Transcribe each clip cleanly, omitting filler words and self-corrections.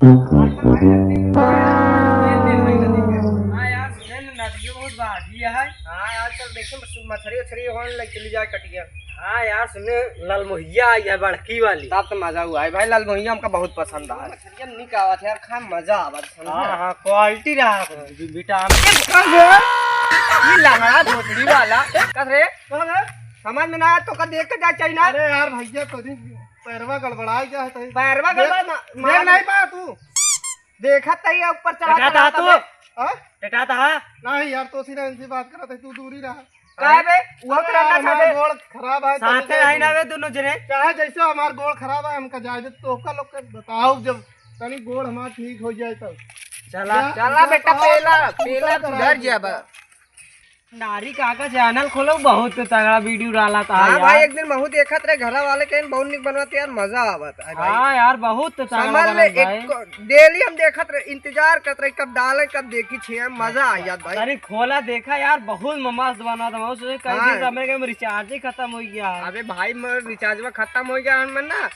मछली होने लग चली जाए कटिया। हाँ यार सुने लाल मोहिया आई है बड़की वाली, तब तो मजा हुआ है भाई। लाल मोहिया हमका बहुत पसंद है। मछलियाँ निक आवत है यार, खा मजा आवत है। हाँ हाँ क्वालिटी रहा विटामिन ये लंगड़ा धोतरी वाला कथरे समझ में ना आया तो का देख के जा चाहिए ना। अरे यार भैया तो पैरवा गड़बड़ा क्या है? पैरवा गड़बड़ा देख नहीं पाया तू? देखा तई ऊपर चढ़ा था तू बेटा था नहीं यार, तो सीधा इनसे बात करा था, तू दूरी रहा। काहे बे वो करना चाहते गोड़ खराब है साथे है ना वे दोनों जने चाहे जैसे हमार गोड़ खराब है हमका जायज तो का लोग के बताओ, जब तनी गोड़ हमार ठीक हो जाए तब चला चला बेटा। पहला पहला सुधर जाबा। नारी काका चैनल खोलो, बहुत तगड़ा वीडियो डाला था। हाँ भाई एक दिन बहुत देखत रहे घर वाले कहीं बहुत निक बनवाते यार, मजा आवत है भाई। हाँ यार बहुत तगड़ा डेली हम देखत रहे, इंतजार करत रहे कब डाले कब देखी छे, मजा आ जात भाई। अरे खोला देखा यार बहुत मस्त बना था। सोचे कई दिन समय के रिचार्ज ही खत्म हो गया। अबे भाई मेरा रिचार्ज में खत्म हो गया मन ना,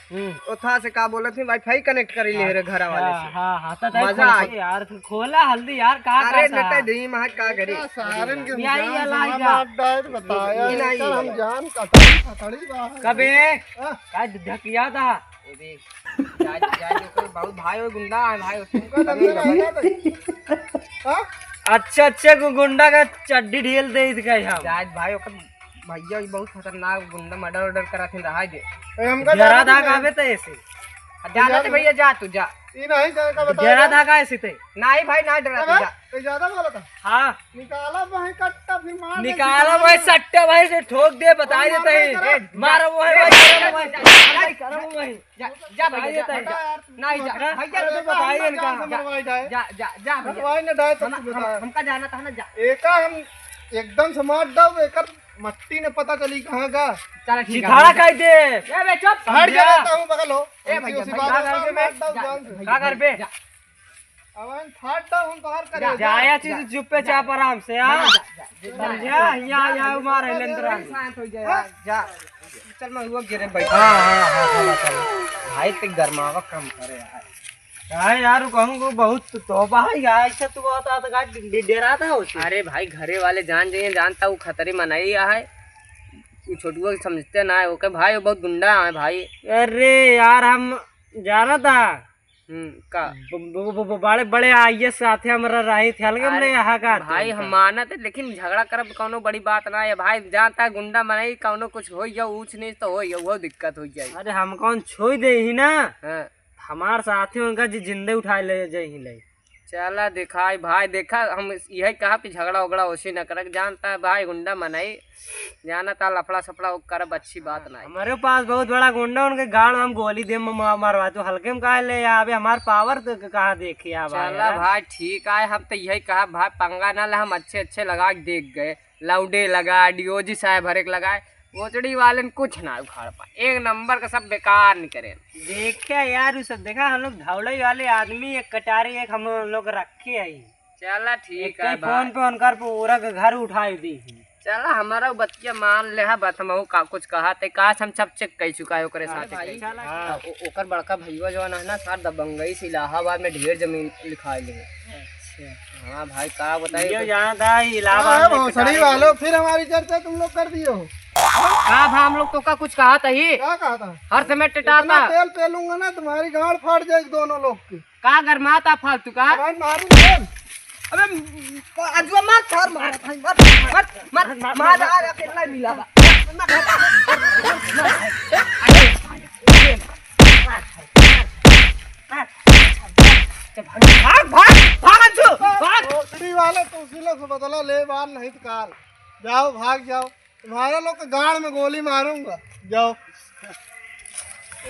उठा से का बोले थे वाईफाई कनेक्ट कर ले रे घर वाले से। हां हां तो मजा आ यार। खोला हल्दी यार का अरे बेटा दी महक का करे सारन के बताया हम जान कबे का ढकिया था बहुत भाई गुंडा है भाई। अच्छा अच्छा गुंडा का चड्डी ढील दे भाई भैया बहुत खतरनाक गुंडा मर्डर ऑर्डर करा थे रहा दे जरा था काबे तो ऐसे जाना तो भैया जा तू जा ई नहीं का बता जरा था का ऐसे ते नहीं भाई ना डरा तू जा। तो ज्यादा बोला था। हां निकाला भाई कट्टा फिर मार निकाला भाई सट्टे भाई से ठोक दे बता देता है मारो वो है भाई करो भाई जा भैया नहीं जा भैया तो बताइए इनका जा जा जा भाई ने डाय तो हमका जाना था ना जा एका हम एकदम समाज दब एकर मट्टी ने पता चली कहां का। चल ठीक है सिधारा कह दे ए बे चुप हट जाता हूं बगल हो ए भैया का कर बे अवन फाट दो हम बाहर करे जाया चीज चुप पे चाप आराम से हां समझा यहां मार है लेंदरा शांत हो जा जा चल मैं हुआ गिरे बैठ। हां भाई ते गरमावा कम करे यार। हां यार कहूंगा बहुत तोबा है यार, ऐसा तू आता तो गाड़ी डेरा था उसे। अरे भाई घरे वाले जान जाइए जानता हूँ खतरे मनाई है छोटुआ समझते ना है ओके भाई, वो बहुत गुंडा है भाई। अरे यार हम जाना था का बड़े बड़े आइए साथे हमारा रही थे हमने यहाँ का भाई हम मानत है, लेकिन झगड़ा करब कौनो बड़ी बात ना है भाई। जानता गुंडा मनाई कौनो कुछ हो या ऊंच नीच तो हो वो दिक्कत हो जाए। अरे हम कौन छोड़ दे ही ना हमार साथी उनका जिंदे उठा ले जाही ले। चला दिखाई भाई देखा हम यही कहा कि झगड़ा उगड़ा उसी न कर जानता है भाई गुंडा मनाई जाना था लफड़ा सफड़ा करब अच्छी बात ना। हमारे पास बहुत बड़ा गुंडा उनके गाड़ हम गोली दे मारवा तो हल्के में कहा ले अबे हमार पावर तो कहाँ देखिए। चला भाई ठीक है हम तो यही कहा भाई पंगा ना ला, हम अच्छे अच्छे लगा के देख गए लाउडे लगा डीओजी साहब हर एक लगाए गोचड़ी वाले कुछ ना उखाड़ पा एक नंबर का सब बेकार नहीं करे। देखा यार सब देखा हम लोग धौड़ई वाले आदमी एक कटारी एक हम लोग रखे आई। चला ठीक है फोन पे उनकर पूरा घर उठाई दी। चला हमारा बतिया मान ले बात हम का कुछ कहा थे काश हम सब चेक कर चुका है ओकरे साथ। ओकर बड़का भैया जो है ना सर दबंगई से इलाहाबाद में ढेर जमीन लिखा ले। हाँ भाई का बताइए जाना था इलाहाबाद वालों फिर हमारी चर्चा तुम लोग कर दियो कहा था हम लोग तो का कुछ कहा था ही क्या कहा था हर समय टिटाता तेल पेलूंगा ना तुम्हारी गाड़ फाड़ जाएगी दोनों लोग की। का गरमाता फालतू का मारूंगा। अबे अजवा मत मार मत मार अकेला मिला भाग भाग भाग भाग वाले तो उसी लोग से बदला ले बार नहीं तो काल जाओ भाग जाओ तुम्हारे लोग के गाड़ में गोली मारूंगा जाओ।